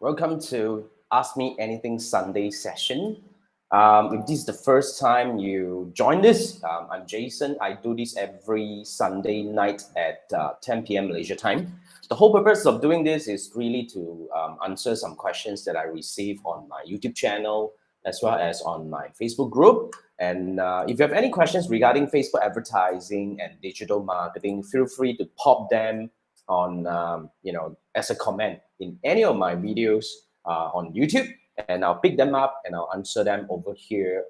Welcome to Ask Me Anything Sunday session. If this is the first time you join this, I'm Jason. I do this every Sunday night at 10 p.m. Malaysia time. The whole purpose of doing this is really to answer some questions that I receive on my YouTube channel as well as on my Facebook group. And if you have any questions regarding Facebook advertising and digital marketing, feel free to pop them on as a comment in any of my videos on YouTube, and I'll pick them up and I'll answer them over here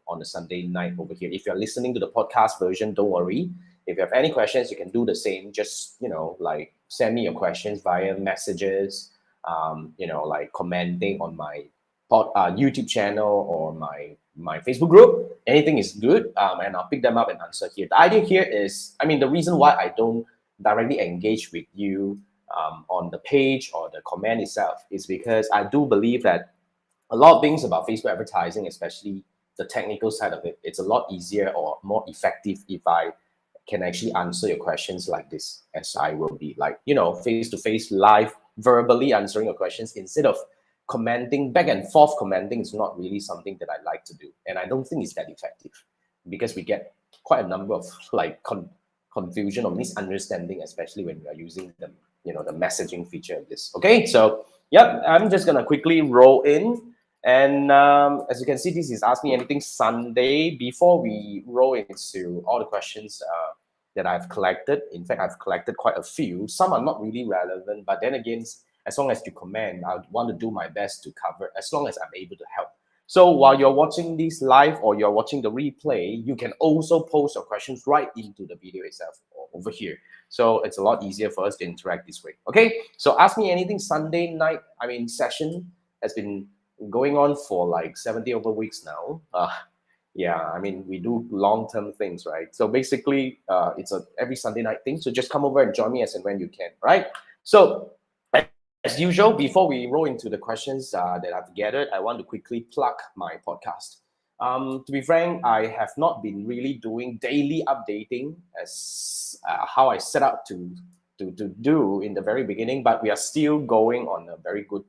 on the Sunday night over here. If you're listening to the podcast version, don't worry. If you have any questions, you can do the same. Just like send me your questions via messages, like commenting on my YouTube channel or my Facebook group. Anything is good, and I'll pick them up and answer here. The idea here is, the reason why I don't directly engage with you on the page or the comment itself is because I do believe that a lot of things about Facebook advertising, especially the technical side of it, it's a lot easier or more effective if I can actually answer your questions like this, as I will be face to face, live, verbally answering your questions instead of commenting back and forth. Commenting is not really something that I like to do, and I don't think it's that effective because we get quite a number of confusion or misunderstanding, especially when we are using the messaging feature of this. Okay, so I'm just gonna quickly roll in, and as you can see, this is Ask Me Anything Sunday. Before we roll into all the questions that I've collected, in fact, I've collected quite a few. Some are not really relevant, but then again, as long as you comment, I want to do my best to cover as long as I'm able to help. So while you're watching this live or you're watching the replay, you can also post your questions right into the video itself over here. So it's a lot easier for us to interact this way. Okay, so Ask Me Anything Sunday night, session has been going on for like 70 over weeks now. We do long-term things, right? So basically, it's a every Sunday night thing. So just come over and join me as and when you can, right? So as usual, before we roll into the questions that I've gathered, I want to quickly plug my podcast. To be frank, I have not been really doing daily updating as how I set out to do in the very beginning, but we are still going on a very good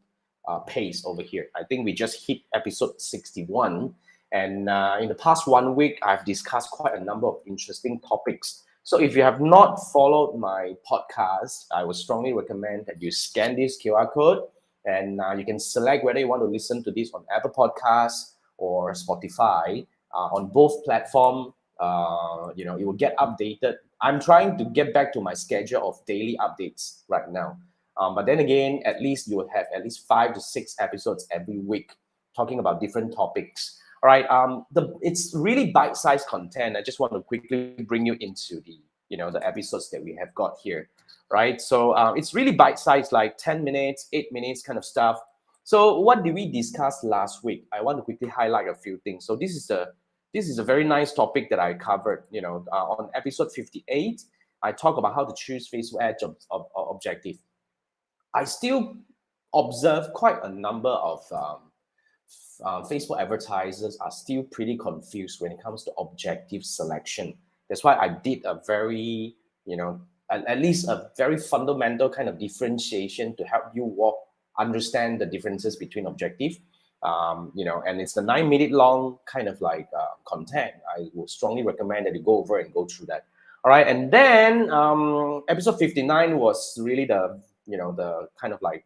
pace over here. I think we just hit episode 61, and in the past 1 week, I've discussed quite a number of interesting topics. So if you have not followed my podcast, I would strongly recommend that you scan this QR code, and you can select whether you want to listen to this on Apple Podcasts or Spotify. On both platforms, it will get updated. I'm trying to get back to my schedule of daily updates right now. But then again, at least you will have at least 5 to 6 episodes every week talking about different topics. All right, it's really bite-sized content. I just want to quickly bring you into the episodes that we have got here, right? So it's really bite-sized, like 10 minutes, 8 minutes kind of stuff. So what did we discuss last week? I want to quickly highlight a few things. So this is a very nice topic that I covered. On episode 58, I talk about how to choose Facebook ad objective. I still observe quite a number of Facebook advertisers are still pretty confused when it comes to objective selection. That's why I did a very, at least a very fundamental kind of differentiation to help you understand the differences between objective. And it's the 9-minute long kind of content. I would strongly recommend that you go over and go through that. All right, and then episode 59 was really the kind of like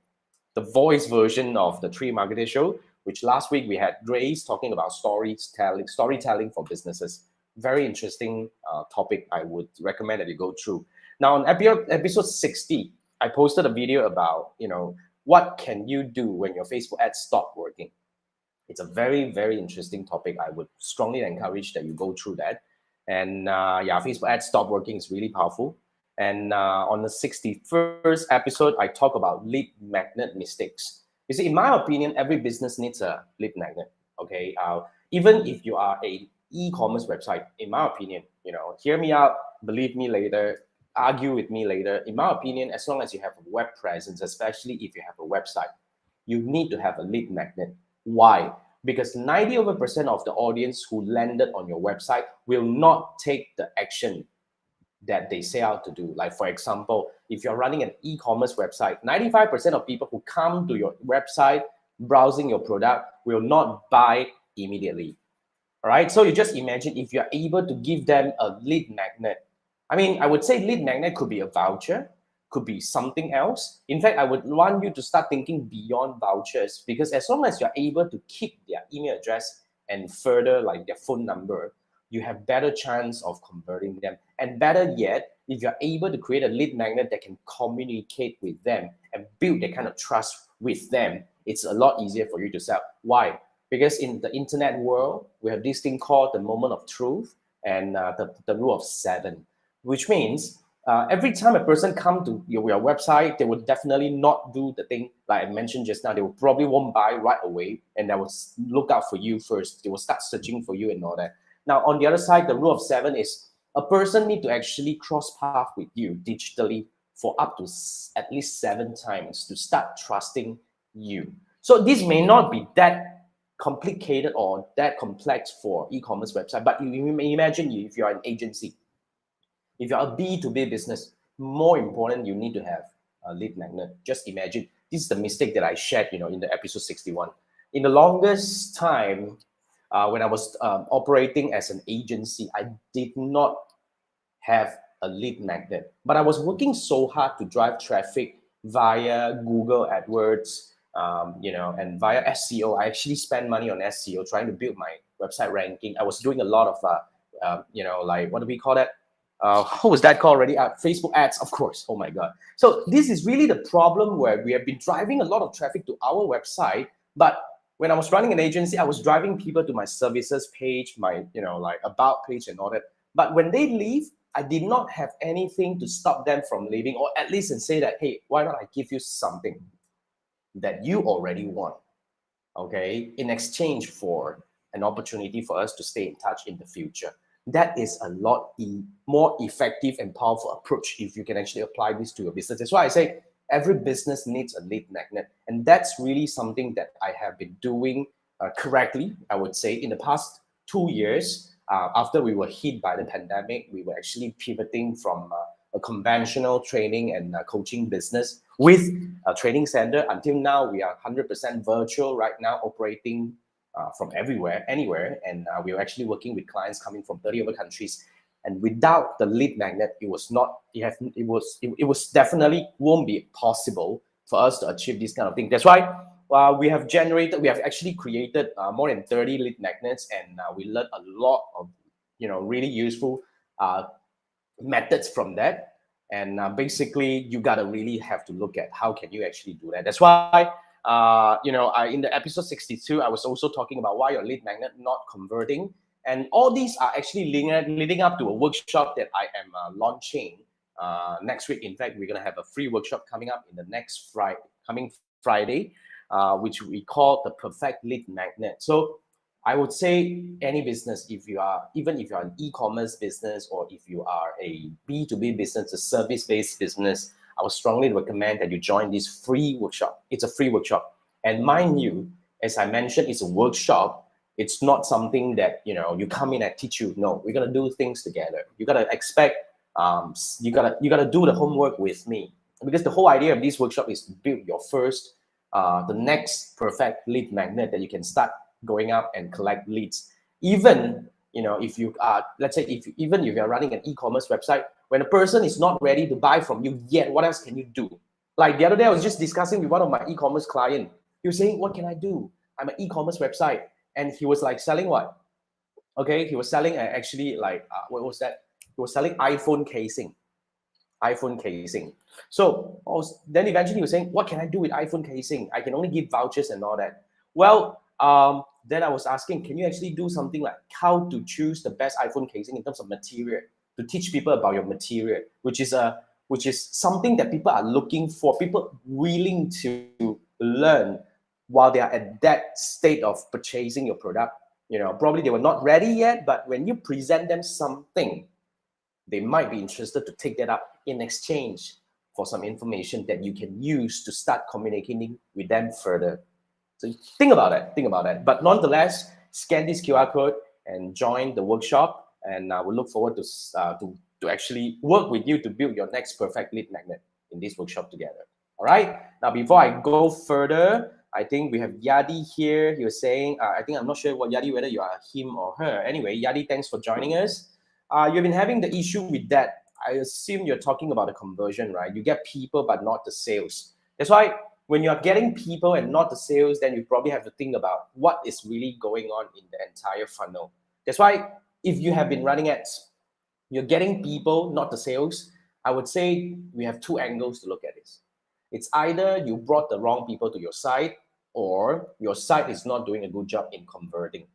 the voice version of the Three Marketer Show, which last week we had Grace talking about storytelling for businesses. Very interesting topic. I would recommend that you go through. Now on episode 60, I posted a video about, what can you do when your Facebook ads stop working? It's a very, very interesting topic. I would strongly encourage that you go through that. And Facebook ads stop working is really powerful. And on the 61st episode, I talk about lead magnet mistakes. You see, in my opinion, every business needs a lead magnet, okay? Even if you are a e-commerce website, in my opinion, hear me out, believe me later, argue with me later. In my opinion, as long as you have a web presence, especially if you have a website, you need to have a lead magnet. Why? Because 90% of the audience who landed on your website will not take the action that they say out to do. Like for example, if you're running an e-commerce website, 95% of people who come to your website browsing your product will not buy immediately. All right, so you just imagine if you're able to give them a lead magnet. I mean, I would say lead magnet could be a voucher, could be something else. In fact, I would want you to start thinking beyond vouchers, because as long as you're able to keep their email address and further like their phone number, you have better chance of converting them. And better yet, if you're able to create a lead magnet that can communicate with them and build that kind of trust with them, it's a lot easier for you to sell. Why? Because in the internet world, we have this thing called the moment of truth and the rule of 7, which means every time a person come to your website, they would definitely not do the thing like I mentioned just now. They will probably won't buy right away, and they will look out for you first. They will start searching for you and all that. Now, on the other side, the rule of 7 is a person need to actually cross path with you digitally for up to at least 7 times to start trusting you. So this may not be that complicated or that complex for e-commerce website, but you imagine if you're an agency, if you're a B2B business, more important, you need to have a lead magnet. Just imagine, this is the mistake that I shared, in the episode 61. In the longest time, when I was operating as an agency, I did not have a lead magnet, but I was working so hard to drive traffic via Google AdWords, and via SEO. I actually spent money on SEO trying to build my website ranking. I was doing a lot of, like, what do we call that? What was that called already? Facebook ads, of course. Oh my God. So this is really the problem where we have been driving a lot of traffic to our website, but when I was running an agency, I was driving people to my services page, my, like about page and all that. But when they leave, I did not have anything to stop them from leaving, or at least and say that, hey, why not I give you something that you already want, okay, in exchange for an opportunity for us to stay in touch in the future. That is a lot more effective and powerful approach if you can actually apply this to your business. That's why I say every business needs a lead magnet. And that's really something that I have been doing correctly, I would say, in the past 2 years. After we were hit by the pandemic, we were actually pivoting from a conventional training and coaching business with a training center. Until now, we are 100% virtual right now, operating from everywhere, anywhere. And we're actually working with clients coming from 30 other countries. And without the lead magnet, it was definitely won't be possible for us to achieve this kind of thing. That's why we have actually created more than 30 lead magnets, and we learned a lot of, really useful methods from that. And basically, you gotta really have to look at how can you actually do that. That's why, in the episode 62, I was also talking about why your lead magnet not converting. And all these are actually leading up to a workshop that I am launching next week. In fact, we're gonna have a free workshop coming up in the next coming Friday, which we call the perfect lead magnet. So I would say any business, even if you're an e-commerce business, or if you are a B2B business, a service-based business, I would strongly recommend that you join this free workshop. It's a free workshop. And mind you, as I mentioned, it's a workshop. It's not something that, you come in and teach you. No, we're gonna do things together. You gotta expect, you gotta do the homework with me. Because the whole idea of this workshop is to build your first, the next perfect lead magnet that you can start going out and collect leads. Even, if you are, let's say, if you're running an e-commerce website, when a person is not ready to buy from you yet, what else can you do? Like the other day, I was just discussing with one of my e-commerce clients. He was saying, what can I do? I'm an e-commerce website. And he was like selling what? Okay, he was selling actually like, what was that? He was selling iPhone casing. So then eventually he was saying, what can I do with iPhone casing? I can only give vouchers and all that. Well, then I was asking, can you actually do something like how to choose the best iPhone casing in terms of material, to teach people about your material, which is something that people are looking for, people willing to learn while they are at that state of purchasing your product. Probably they were not ready yet, but when you present them something, they might be interested to take that up in exchange for some information that you can use to start communicating with them further. So think about that. But nonetheless, scan this QR code and join the workshop. And we look forward to to actually work with you to build your next perfect lead magnet in this workshop together. All right. Now, before I go further, I think we have Yadi here. He was saying, I'm not sure what Yadi, whether you are him or her. Anyway, Yadi, thanks for joining us. You've been having the issue with that. I assume you're talking about the conversion, right? You get people, but not the sales. That's why when you're getting people and not the sales, then you probably have to think about what is really going on in the entire funnel. That's why if you have been running ads, you're getting people, not the sales. I would say we have two angles to look at this. It's either you brought the wrong people to your site, or your site is not doing a good job in converting.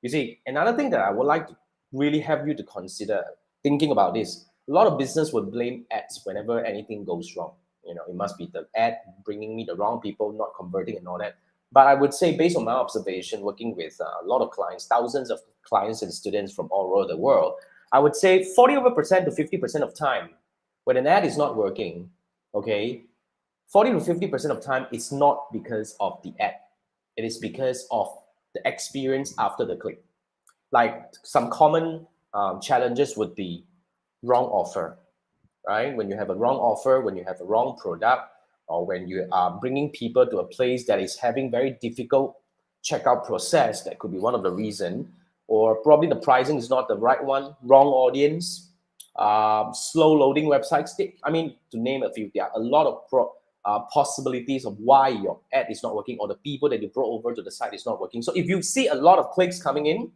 You see, another thing that I would like to really have you to consider thinking about this. A lot of business will blame ads whenever anything goes wrong. It must be the ad bringing me the wrong people, not converting and all that. But I would say, based on my observation, working with a lot of clients, thousands of clients and students from all over the world, I would say 40% to 50% of time, when an ad is not working, okay, 40 to 50% of time, it's not because of the ad. It is because of the experience after the click. Like some common challenges would be wrong offer, right? When you have a wrong offer, when you have a wrong product, or when you are bringing people to a place that is having very difficult checkout process, that could be one of the reasons. Or probably the pricing is not the right one, wrong audience, slow loading websites. To name a few, there are a lot of possibilities of why your ad is not working, or the people that you brought over to the site is not working. So if you see a lot of clicks coming in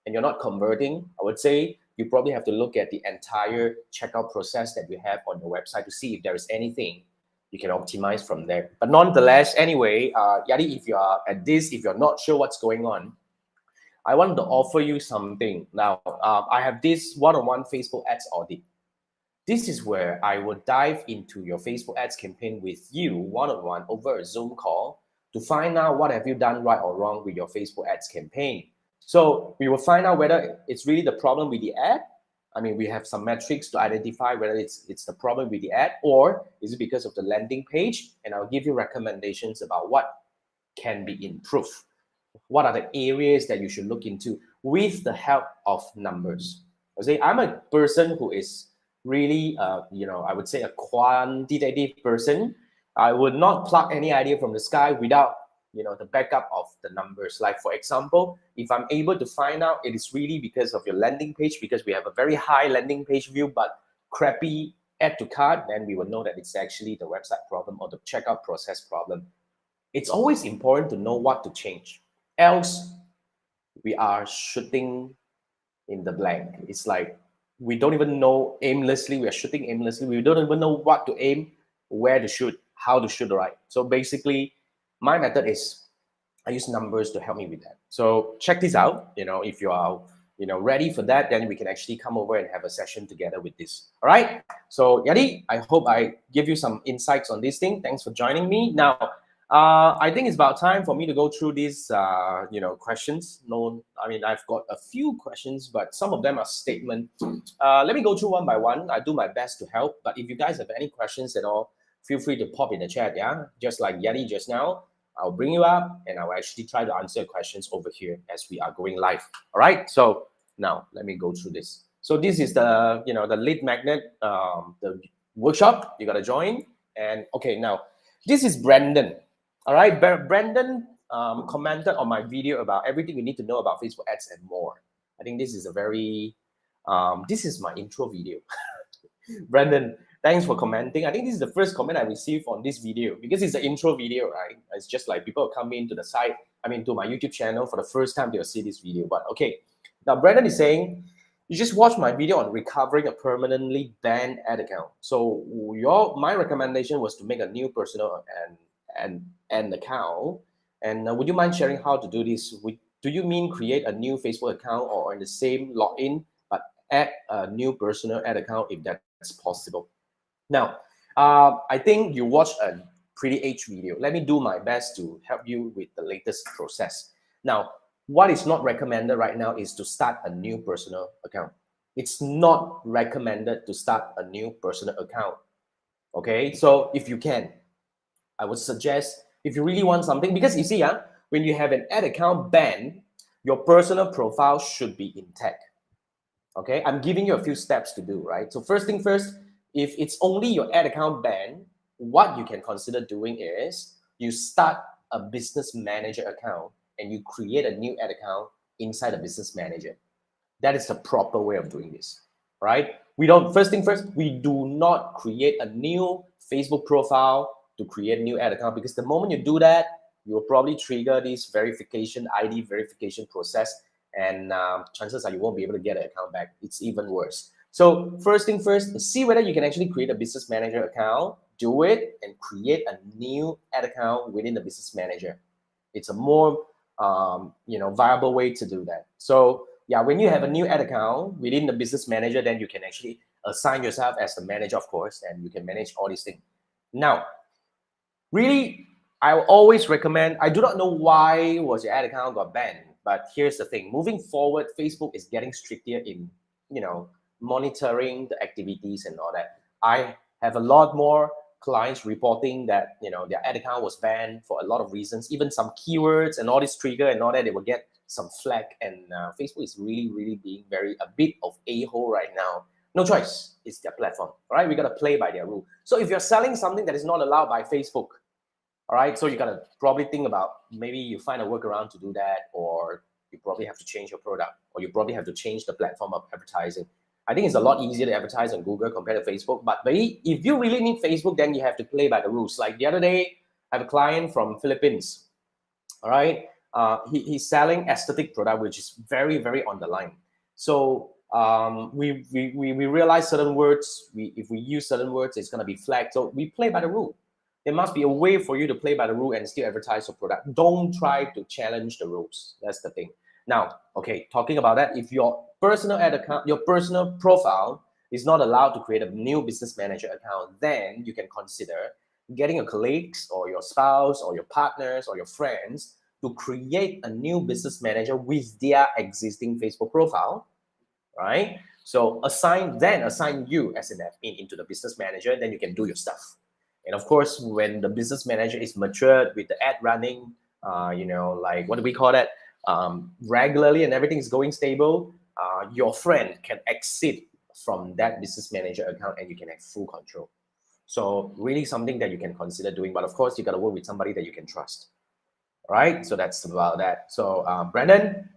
and you're not converting, I would say you probably have to look at the entire checkout process that you have on your website to see if there is anything you can optimize from there. But nonetheless, anyway, Yadi, if you are at this, if you're not sure what's going on, I want to offer you something. Now, I have this one-on-one Facebook ads audit. This is where I will dive into your Facebook ads campaign with you one-on-one over a Zoom call to find out what have you done right or wrong with your Facebook ads campaign. So we will find out whether it's really the problem with the ad. We have some metrics to identify whether it's the problem with the ad, or is it because of the landing page? And I'll give you recommendations about what can be improved. What are the areas that you should look into with the help of numbers? I'm a person who is really, I would say a quantitative person. I would not pluck any idea from the sky without, the backup of the numbers. Like, for example, if I'm able to find out it is really because of your landing page, because we have a very high landing page view, but crappy add to cart, then we will know that it's actually the website problem or the checkout process problem. It's always important to know what to change. Else, we are shooting in the blank. It's like we don't even know aimlessly. We are shooting aimlessly. We don't even know what to aim, where to shoot, how to shoot, right? So basically, my method is I use numbers to help me with that. So check this out. If you are ready for that, then we can actually come over and have a session together with this. All right. So Yadi, I hope I give you some insights on this thing. Thanks for joining me. Now, I think it's about time for me to go through these, questions. I've got a few questions, but some of them are statement. Let me go through one by one. I do my best to help. But if you guys have any questions at all, feel free to pop in the chat. Yeah, just like Yadi just now, I'll bring you up and I'll actually try to answer questions over here as we are going live. All right. So now let me go through this. So this is the the lead magnet, the workshop you gotta join. And okay, now this is Brandon. All right, Brandon commented on my video about everything you need to know about Facebook ads and more. I think this is a very, this is my intro video. Brandon, thanks for commenting. I think this is the first comment I received on this video because it's the intro video, right? It's just like people come into the site, to my YouTube channel for the first time, they'll see this video. But okay, now Brandon is saying, you just watched my video on recovering a permanently banned ad account. So my recommendation was to make a new personal and account. And would you mind sharing how to do this? Do you mean create a new Facebook account or in the same login, but add a new personal ad account if that's possible? Now, I think you watched a pretty aged video. Let me do my best to help you with the latest process. Now, what is not recommended right now is to start a new personal account. It's not recommended to start a new personal account. Okay, so if you can, I would suggest, if you really want something, because you see, when you have an ad account banned, your personal profile should be intact. Okay, I'm giving you a few steps to do, right? So first thing first, if it's only your ad account banned, what you can consider doing is you start a business manager account and you create a new ad account inside a business manager. That is the proper way of doing this, right? We don't, first thing first, we do not create a new Facebook profile to create a new ad account, because the moment you do that, you will probably trigger this verification, ID verification process, and chances are you won't be able to get an account back. It's even worse. So first thing first, see whether you can actually create a business manager account, do it, and create a new ad account within the business manager. It's a more viable way to do that. So yeah, when you have a new ad account within the business manager, then you can actually assign yourself as the manager, of course, and you can manage all these things. Now, really, I always recommend, I do not know why was your ad account got banned, but here's the thing. Moving forward, Facebook is getting stricter in, monitoring the activities and all that. I have a lot more clients reporting that, their ad account was banned for a lot of reasons, even some keywords and all this trigger and all that, they will get some flag. And Facebook is really, really being a bit of a-hole right now. No choice. It's their platform. All right. We got to play by their rule. So if you're selling something that is not allowed by Facebook, all right, so you got to probably think about, maybe you find a workaround to do that, or you probably have to change your product, or you probably have to change the platform of advertising. I think it's a lot easier to advertise on Google compared to Facebook. But if you really need Facebook, then you have to play by the rules. Like the other day, I have a client from Philippines. All right, he's selling aesthetic product, which is very, very on the line. So we realize certain words. If we use certain words, it's gonna be flagged. So we play by the rule. There must be a way for you to play by the rule and still advertise your product. Don't try to challenge the rules. That's the thing. Now, okay, talking about that, if your personal ad account, your personal profile is not allowed to create a new business manager account, then you can consider getting your colleagues or your spouse or your partners or your friends to create a new business manager with their existing Facebook profile, right? So assign you as an admin into the business manager, then you can do your stuff. And of course, when the business manager is matured with the ad running, like what do we call that? Regularly, and everything is going stable, your friend can exit from that business manager account and you can have full control. So really something that you can consider doing, but of course you got to work with somebody that you can trust. All right, so that's about that. So Brandon,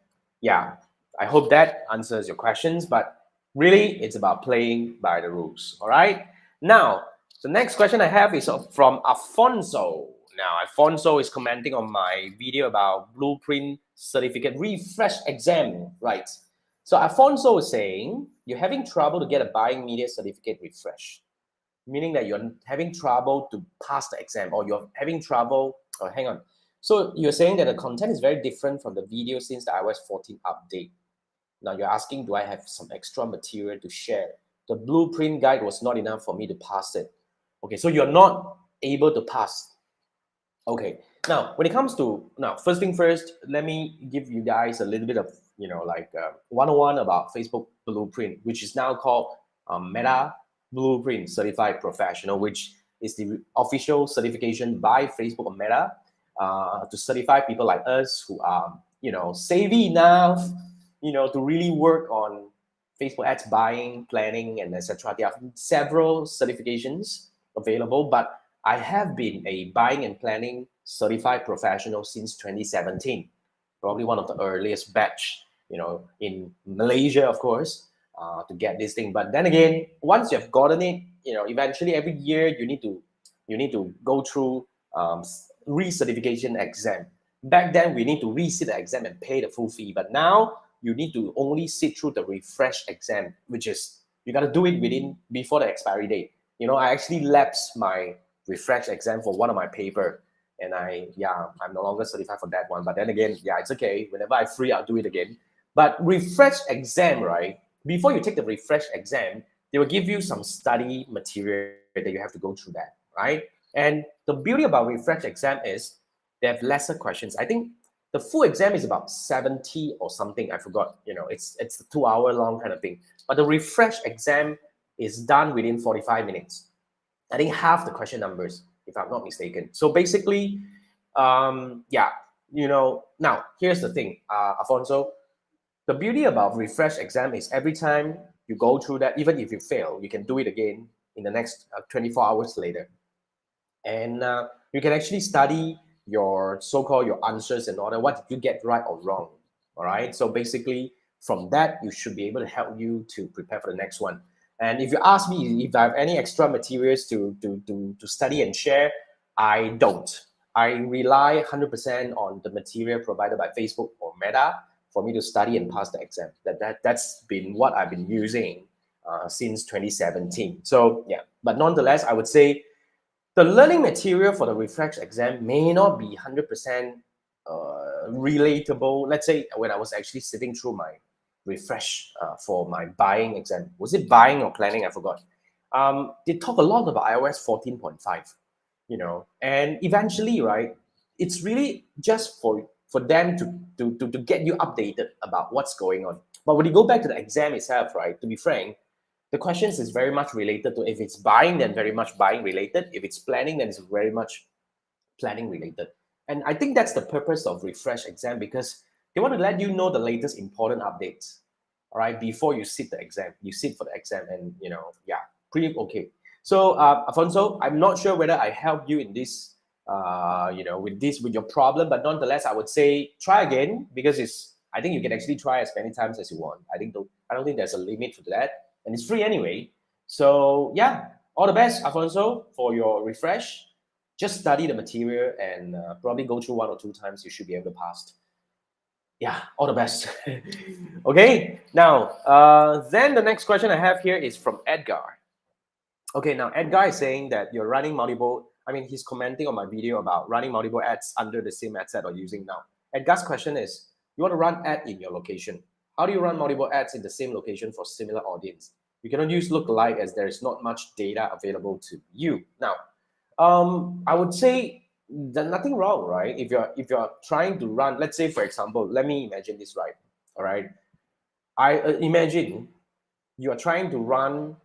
yeah, I hope that answers your questions, but really it's about playing by the rules. All right, now the next question I have is from Afonso. Now, Afonso is commenting on my video about blueprint certificate refresh exam, right? So Afonso is saying you're having trouble to get a buying media certificate refresh, meaning that you're having trouble to pass the exam, or you're having trouble, hang on. So you're saying that the content is very different from the video since the iOS 14 update. Now you're asking, do I have some extra material to share? The blueprint guide was not enough for me to pass it. Okay, so you're not able to pass. Okay, now when it comes to, first thing first, let me give you guys a little bit of, 101 about Facebook Blueprint, which is now called Meta Blueprint Certified Professional, which is the official certification by Facebook or Meta to certify people like us who are, savvy enough, to really work on Facebook ads buying, planning, and etc. There are several certifications available, but I have been a buying and planning certified professional since 2017, probably one of the earliest batch, in Malaysia, of course, to get this thing. But then again, once you have gotten it, eventually every year you need to go through recertification exam. Back then, we need to resit the exam and pay the full fee. But now you need to only sit through the refresh exam, which is you got to do it before the expiry date. I actually lapsed my refresh exam for one of my paper, and I'm no longer certified for that one. But then again, it's okay. Whenever I'm free, I'll do it again. But refresh exam, right? Before you take the refresh exam, they will give you some study material that you have to go through that, right? And the beauty about refresh exam is they have lesser questions. I think the full exam is about 70 or something. I forgot. It's a 2-hour long kind of thing. But the refresh exam is done within 45 minutes. I think half the question numbers, if I'm not mistaken. So basically, now here's the thing, Afonso. The beauty about refresh exam is every time you go through that, even if you fail, you can do it again in the next 24 hours later. And you can actually study your so-called your answers and all that. What did you get right or wrong? All right. So basically, from that, you should be able to help you to prepare for the next one. And if you ask me if I have any extra materials to study and share, I don't. I rely 100% on the material provided by Facebook or Meta for me to study and pass the exam. That's been what I've been using since 2017. So yeah, but nonetheless, I would say the learning material for the refresh exam may not be 100% relatable. Let's say when I was actually sitting through my refresh for my buying exam. Was it buying or planning? I forgot. They talk a lot about iOS 14.5, and eventually, right, it's really just for them to get you updated about what's going on. But when you go back to the exam itself, right, to be frank, the questions is very much related to, if it's buying, then very much buying related. If it's planning, then it's very much planning related. And I think that's the purpose of refresh exam, because they want to let you know the latest important updates, all right, before you sit the exam. You sit for the exam, and yeah, pretty okay. So Afonso, I'm not sure whether I helped you in this, with your problem, but nonetheless, I would say try again, because I think you can actually try as many times as you want. I don't think there's a limit for that, and it's free anyway. So yeah, all the best, Afonso, for your refresh. Just study the material and probably go through 1 or 2 times. You should be able to pass. Yeah, all the best. Okay, now then the next question I have here is from Edgar. Okay, now Edgar is saying that you're running multiple. I mean, he's commenting on my video about running multiple ads under the same ad set or using now. Edgar's question is, you want to run ad in your location. How do you run multiple ads in the same location for similar audience? You cannot use lookalike as there is not much data available to you. Now, I would say there's nothing wrong, right? If you're trying to run, let's say for example, let me imagine this, right? All right, I imagine you are trying to run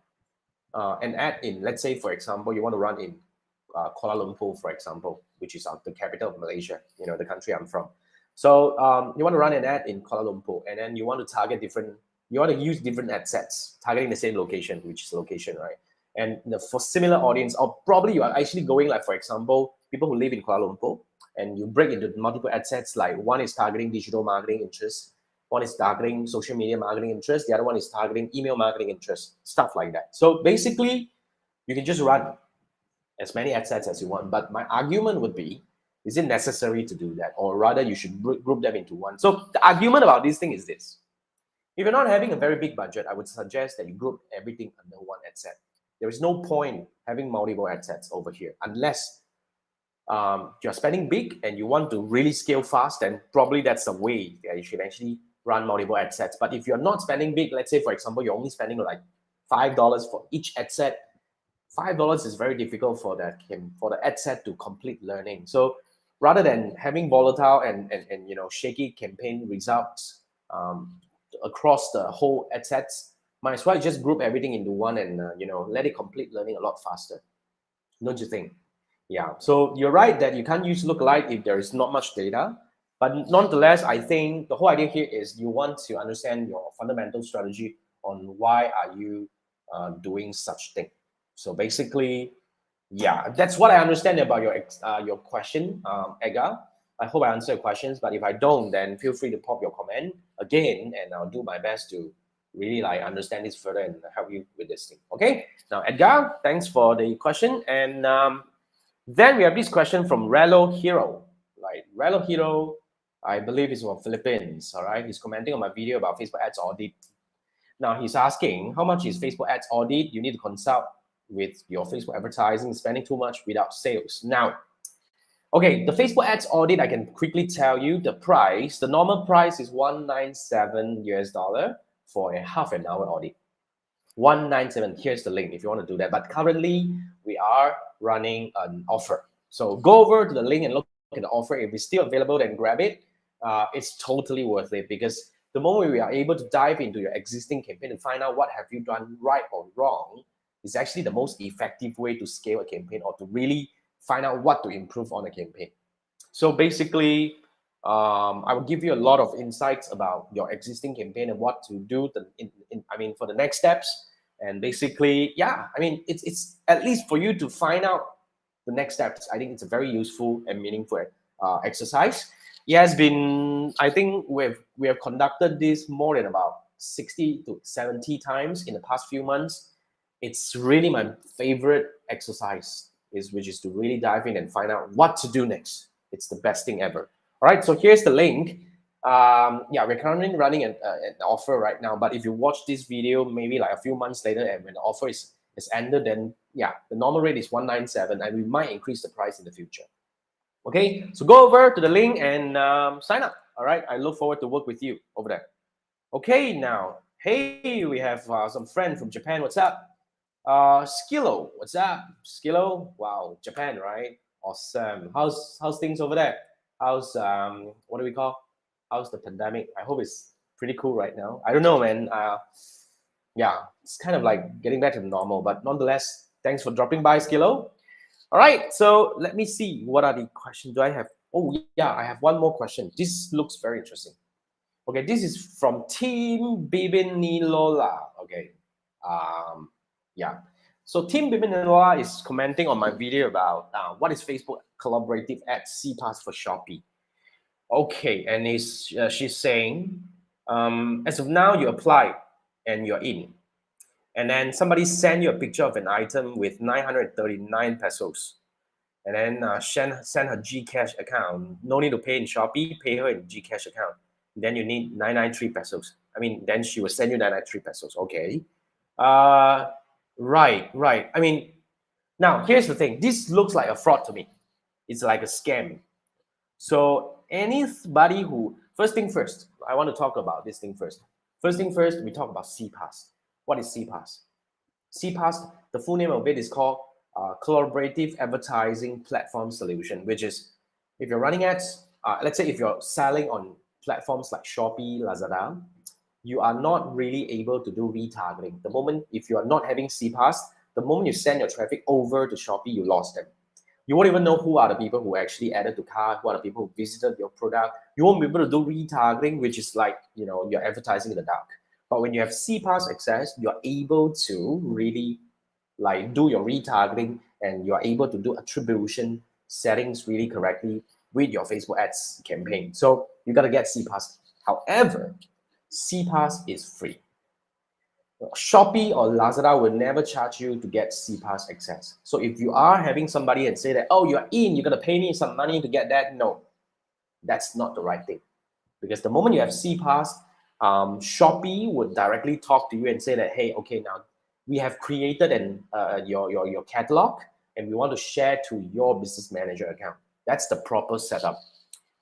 an ad in, let's say for example, you want to run in Kuala Lumpur, for example, which is the capital of Malaysia, the country I'm from. So you want to run an ad in Kuala Lumpur, and then you want to target you want to use different ad sets targeting the same location, which is location, right? And for similar audience, or probably you are actually going, like for example, people who live in Kuala Lumpur, and you break into multiple ad sets. Like one is targeting digital marketing interests, one is targeting social media marketing interest, the other one is targeting email marketing interest, stuff like that. So basically, you can just run as many ad sets as you want. But my argument would be, is it necessary to do that? Or rather, you should group them into one. So the argument about this thing is this. If you're not having a very big budget, I would suggest that you group everything under one ad set. There is no point having multiple ad sets over here unless you're spending big and you want to really scale fast, then probably that's the way that you should actually run multiple ad sets. But if you're not spending big, let's say for example, you're only spending like $5 for each ad set, $5 is very difficult for the ad set to complete learning. So rather than having volatile and shaky campaign results across the whole ad sets, might as well just group everything into one and let it complete learning a lot faster. Don't you think? Yeah. So you're right that you can't use lookalike if there is not much data. But nonetheless, I think the whole idea here is you want to understand your fundamental strategy on why are you doing such thing. So basically, yeah, that's what I understand about your question, Edgar. I hope I answered your questions, but if I don't, then feel free to pop your comment again, and I'll do my best to really understand this further and help you with this thing. Okay. Now, Edgar, thanks for the question, and then we have this question from Relo Hero. Right, Relo Hero, I believe is from Philippines. All right, he's commenting on my video about Facebook Ads Audit. Now he's asking, how much is Facebook Ads Audit? You need to consult with your Facebook advertising, spending too much without sales. Now, okay, the Facebook Ads Audit, I can quickly tell you the price. The normal price is $197 for a half an hour audit. 197. Here's the link if you want to do that. But currently, we are running an offer. So go over to the link and look at the offer. If it's still available, then grab it. It's totally worth it, because the moment we are able to dive into your existing campaign and find out what have you done right or wrong is actually the most effective way to scale a campaign or to really find out what to improve on a campaign. So basically, I will give you a lot of insights about your existing campaign and what to do for the next steps. And basically, yeah, I mean, it's at least for you to find out the next steps. I think it's a very useful and meaningful exercise. It has been, I think we have conducted this more than about 60 to 70 times in the past few months. It's really my favorite exercise, which is to really dive in and find out what to do next. It's the best thing ever. All right, so here's the link. Yeah, we're currently running an offer right now, but if you watch this video maybe like a few months later and when the offer is ended, then yeah, the normal rate is 197 and we might increase the price in the future. Okay, so go over to the link and sign up. All right, I look forward to work with you over there. Okay, now, hey, we have some friend from Japan. What's up? Skillo, what's up? Skillo, wow, Japan, right? Awesome. How's things over there? How's what do we call? How's the pandemic? I hope it's pretty cool right now. I don't know, man. Yeah, it's kind of like getting back to normal, but nonetheless, thanks for dropping by, Skillo. All right, so let me see. What are the questions do I have? Oh yeah, I have one more question. This looks very interesting. Okay, this is from Team Bibini Lola. Okay, yeah. So Team Bibini Lola is commenting on my video about what is Facebook collaborative ads CPAS for Shopee. Okay, and she's saying, as of now, you apply and you're in. And then somebody send you a picture of an item with 939 pesos. And then send her Gcash account. No need to pay in Shopee, pay her in Gcash account. Then you need 993 pesos. I mean, then she will send you 993 pesos. Okay. Right. I mean, now here's the thing. This looks like a fraud to me. It's like a scam. So anybody who, first thing first, I want to talk about this thing first. First thing first, we talk about CPAS. What is CPAS? CPAS, the full name of it is called Collaborative Advertising Platform Solution, which is if you're running ads, let's say if you're selling on platforms like Shopee, Lazada, you are not really able to do retargeting. The moment, if you are not having CPAS, the moment you send your traffic over to Shopee, you lost them. You won't even know who are the people who actually added to cart, who are the people who visited your product. You won't be able to do retargeting, which is like, you're advertising in the dark. But when you have CPAS access, you're able to really like do your retargeting and you're able to do attribution settings really correctly with your Facebook ads campaign. So you got to get CPAS. However, CPAS is free. Shopee or Lazada will never charge you to get CPAS access. So if you are having somebody and say that, oh, you're going to pay me some money to get that, no, that's not the right thing. Because the moment you have CPAS, Shopee would directly talk to you and say that, hey, okay, now we have created your catalog and we want to share to your business manager account. That's the proper setup.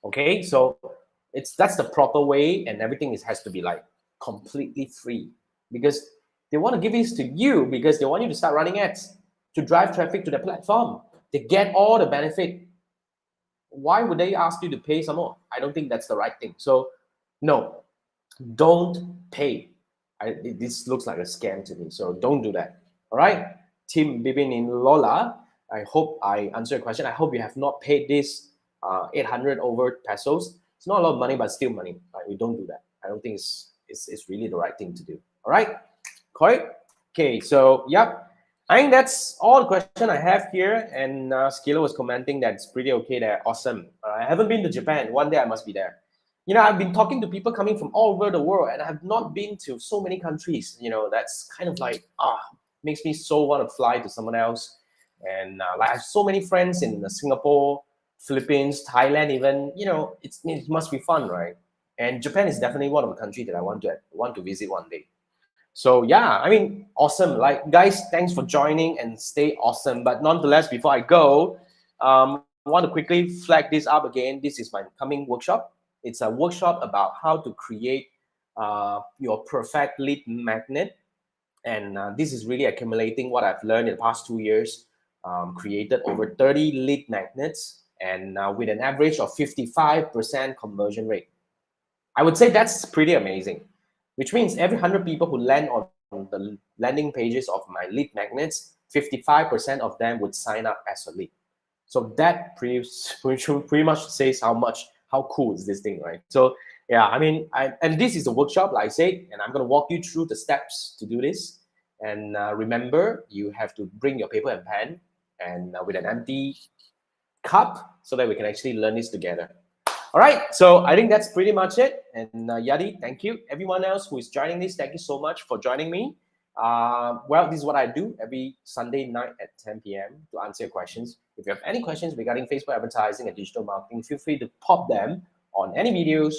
Okay, so that's the proper way, and everything has to be like completely free because they want to give this to you because they want you to start running ads to drive traffic to the platform. They get all the benefit. Why would they ask you to pay some more? I don't think that's the right thing. So no, don't pay. This looks like a scam to me. So don't do that. All right, Team Bibini in Lola, I hope I answered your question. I hope you have not paid this 800 over pesos. It's not a lot of money, but still money. Right? We don't do that. I don't think it's really the right thing to do. All right, correct? Okay, so yep. I think that's all the question I have here. And Skillo was commenting that it's pretty okay there. Awesome. I haven't been to Japan. One day I must be there. I've been talking to people coming from all over the world, and I have not been to so many countries. That's kind of like makes me so want to fly to someone else. And like I have so many friends in Singapore, Philippines, Thailand, even. It must be fun, right? And Japan is definitely one of the countries that I want to visit one day. So yeah, I mean, awesome. Like guys, thanks for joining and stay awesome. But nonetheless, before I go, I want to quickly flag this up again. This is my coming workshop. It's a workshop about how to create your perfect lead magnet. And this is really accumulating what I've learned in the past 2 years. Created over 30 lead magnets and with an average of 55% conversion rate. I would say that's pretty amazing, which means every 100 people who land on the landing pages of my lead magnets, 55% of them would sign up as a lead. So that pretty much says how much How cool is this thing, right? So yeah, I mean, and this is a workshop, like I said, and I'm going to walk you through the steps to do this. And remember, you have to bring your paper and pen and with an empty cup so that we can actually learn this together. All right, so I think that's pretty much it. And Yadi, thank you. Everyone else who is joining this, thank you so much for joining me. Well, this is what I do every Sunday night at 10 p.m. to answer your questions. If you have any questions regarding Facebook advertising and digital marketing, feel free to pop them on any videos,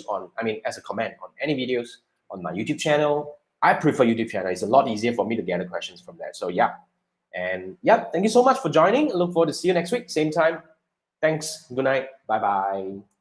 as a comment on any videos on my YouTube channel. I prefer YouTube channel. It's a lot easier for me to gather questions from there. So yeah, and yeah, thank you so much for joining. I look forward to see you next week, same time. Thanks. Good night. Bye-bye.